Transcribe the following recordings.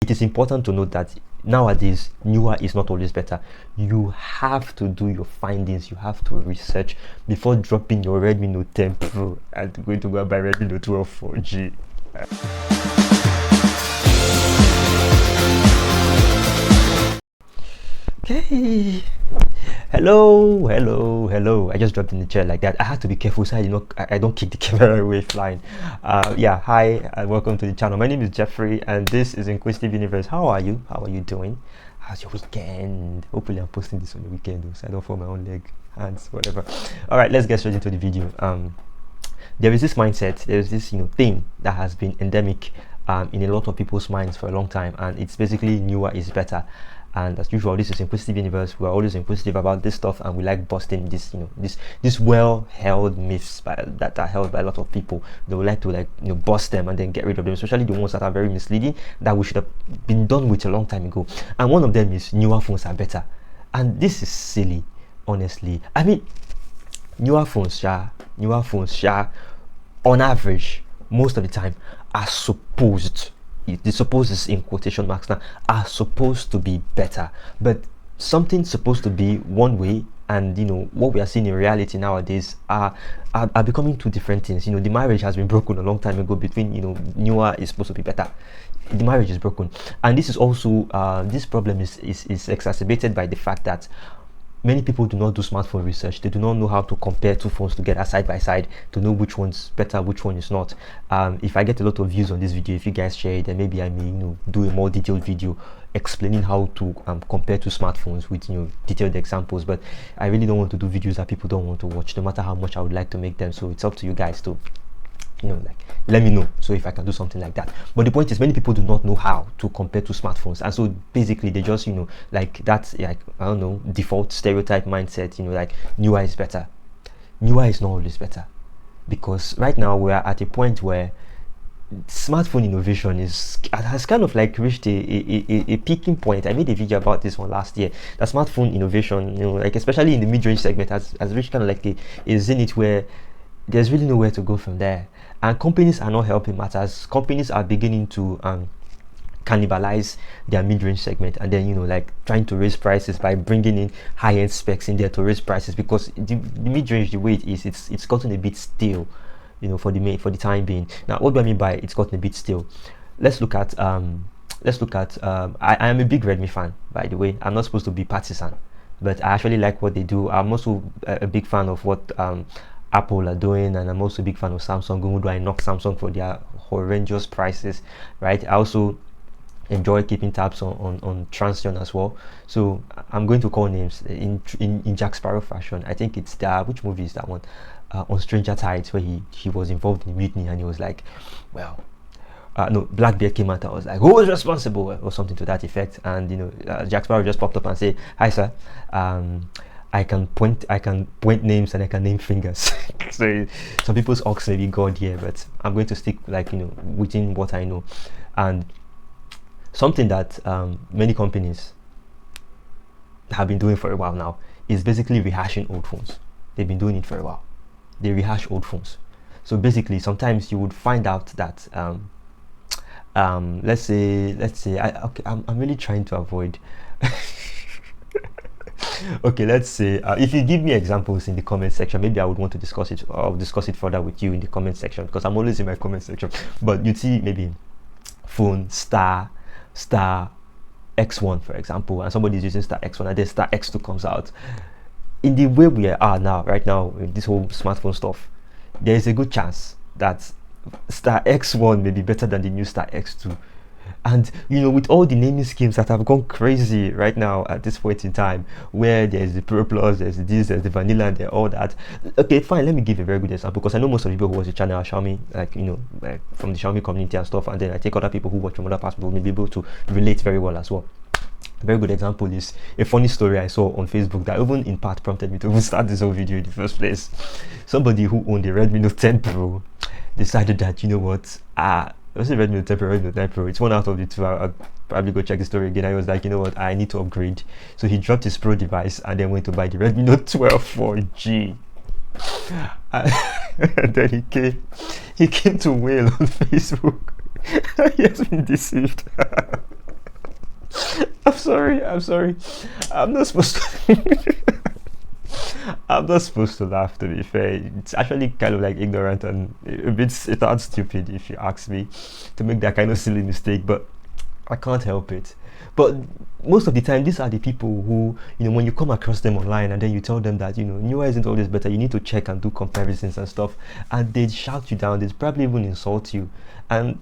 it is important to note that nowadays newer is not always better. You have to do your findings, you have to research before dropping your Redmi Note 10 Pro and going to go buy Redmi Note 12 4G. Okay, hello. I just dropped in the chair like that. I had to be careful so I don't kick the camera away flying. Yeah, hi and welcome to the channel. My name is Jeffrey and this is Inquisitive Universe. How are you doing? How's your weekend? Hopefully I'm posting this on the weekend though, so I don't fall my own leg, hands, whatever. All right, let's get straight into the video. There is this mindset, there's this thing that has been endemic in a lot of people's minds for a long time, and it's basically newer is better. And as usual, this is Inquisitive Universe. We're always inquisitive about this stuff, and we like busting this, this well-held myths that are held by a lot of people. They would like to bust them and then get rid of them, especially the ones that are very misleading that we should have been done with a long time ago. And one of them is newer phones are better, and this is silly, honestly. I mean, newer phones, on average, most of the time, are supposed. The supposed is in quotation marks now, are supposed to be better, but something's supposed to be one way, and what we are seeing in reality nowadays are becoming two different things. The marriage has been broken a long time ago between newer is supposed to be better. The marriage is broken, and this is also this problem is exacerbated by the fact that many people do not do smartphone research. They do not know how to compare two phones together side by side to know which one's better, which one is not. If I get a lot of views on this video, if you guys share it, then maybe I may do a more detailed video explaining how to compare two smartphones with detailed examples. But I really don't want to do videos that people don't want to watch, no matter how much I would like to make them. So it's up to you guys to let me know so if I can do something like that. But the point is, many people do not know how to compare two smartphones, and so basically they just that's I don't know, default stereotype mindset, like newer is better. Newer is not always better, because right now we are at a point where smartphone innovation has kind of reached a peaking point. I made a video about this one last year. That smartphone innovation, especially in the mid-range segment, has reached kind of a zenith where there's really nowhere to go from there, and companies are not helping matters. Companies are beginning to cannibalize their mid-range segment, and then trying to raise prices by bringing in high-end specs in there to raise prices, because the mid-range, the way it is, it's gotten a bit stale, for the time being. Now, what do I mean by it's gotten a bit stale? Let's look at I am a big Redmi fan, by the way. I'm not supposed to be partisan, but I actually like what they do. I'm also a big fan of what Apple are doing, and I'm also a big fan of Samsung. Who do I knock Samsung for their horrendous prices, right? I also enjoy keeping tabs on Transsion as well. So I'm going to call names in Jack Sparrow fashion. I think it's which movie is that one? On Stranger Tides, where he was involved in mutiny, and he was like, well, no, Blackbeard came out and was like, who was responsible, or something to that effect. And Jack Sparrow just popped up and said, hi sir, I can point names and I can name fingers. So some people's ox may be God here, but I'm going to stick within what I know. And something that many companies have been doing for a while now is basically rehashing old phones. They've been doing it for a while. They rehash old phones. So basically, sometimes you would find out that let's say I'm really trying to avoid okay, let's say if you give me examples in the comment section, maybe I would want to discuss it, or discuss it further with you in the comment section, because I'm always in my comment section. But you'd see maybe phone star X1, for example, and somebody's using star X1, and then star X2 comes out. In the way we are now, right now, with this whole smartphone stuff, there is a good chance that star X1 may be better than the new star X2. And with all the naming schemes that have gone crazy right now at this point in time, where there's the Pro Plus, there's this, there's the Vanilla, and all that. Okay, fine. Let me give a very good example, because I know most of the people who watch the channel are Xiaomi, from the Xiaomi community and stuff. And then I take other people who watch from other parts, people may be able to relate very well as well. A very good example is a funny story I saw on Facebook that even in part prompted me to even start this whole video in the first place. Somebody who owned a Redmi Note 10 Pro decided that, was it Redmi Note 10 Pro, Redmi Note 9 Pro? It's one out of the two. I'll probably go check the story again. I was like, I need to upgrade. So he dropped his Pro device and then went to buy the Redmi Note 12 4G. And then he came to wail on Facebook. He has been deceived. I'm sorry. I'm not supposed to. I'm not supposed to laugh, to be fair. It's actually kind of like ignorant and a bit, it sounds stupid if you ask me to make that kind of silly mistake, but I can't help it. But most of the time, these are the people who, when you come across them online and then you tell them that, newer isn't always better, you need to check and do comparisons and stuff, and they shout you down, they probably even insult you. And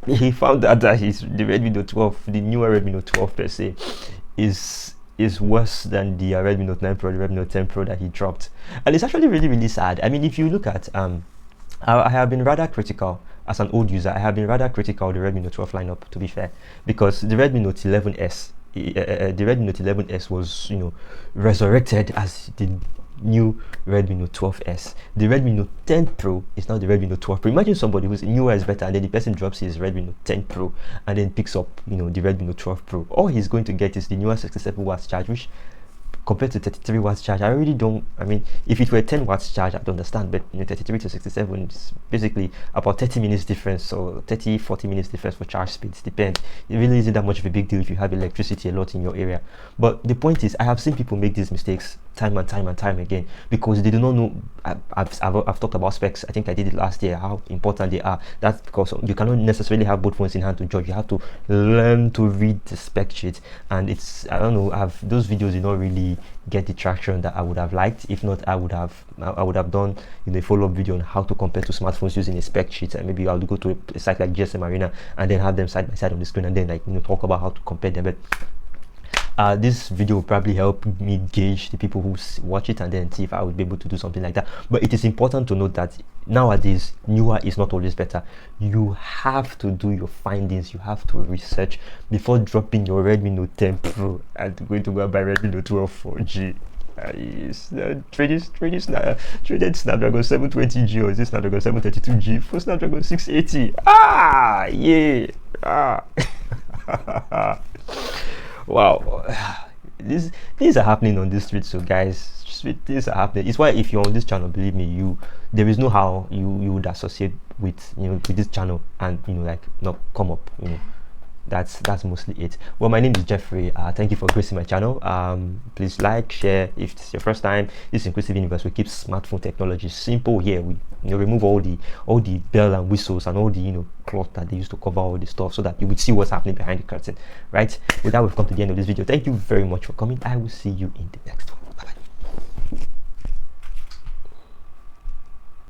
he found out that the Redmi Note 12, the newer Redmi Note 12 per se, is worse than the Redmi Note 9 Pro, the Redmi Note 10 Pro that he dropped. And it's actually really, really sad. I mean, if you look at, I have been rather critical as an old user. I have been rather critical of the Redmi Note 12 lineup, to be fair, because the Redmi Note 11S, the Redmi Note 11S was, resurrected as the new Redmi Note 12S. The Redmi Note 10 Pro is now the Redmi Note 12 Pro. Imagine somebody who's newer is better, and then the person drops his Redmi Note 10 Pro and then picks up, the Redmi Note 12 Pro. All he's going to get is the newer 67 watts charge, which compared to 33 watts charge, I really don't. I mean, if it were 10 watts charge, I'd understand, but 33 to 67 is basically about 30 minutes difference, so 30-40 minutes difference for charge speeds, depends. It really isn't that much of a big deal if you have electricity a lot in your area. But the point is, I have seen people make these mistakes time and time and time again because they do not know. I've talked about specs. I think I did it last year, how important they are. That's because you cannot necessarily have both phones in hand to judge. You have to learn to read the spec sheet, and it's, I don't know, those videos did not really get the traction that I would have liked. If not, I would have done a follow-up video on how to compare two smartphones using a spec sheet, and maybe I'll go to a site like GSM Arena and then have them side by side on the screen, and then talk about how to compare them. But this video will probably help me gauge the people who watch it and then see if I would be able to do something like that. But it is important to note that nowadays, newer is not always better. You have to do your findings, you have to research before dropping your Redmi Note 10 Pro and going to go buy Redmi Note 12 4G. Traded Snapdragon 720G, or is this Snapdragon 732G for Snapdragon 680? Yeah. Wow, these are happening on this street. So guys, things are happening. It's why if you're on this channel, believe me, there is no how you would associate with with this channel and not come up. That's mostly it. Well, my name is Jeffrey. Thank you for gracing my channel. Please like, share. If it's your first time, this Inquisitive Universe, we keep smartphone technology simple here. We remove all the bell and whistles and all the cloth that they used to cover all the stuff, so that you would see what's happening behind the curtain. Right? With that, we've come to the end of this video. Thank you very much for coming. I will see you in the next one.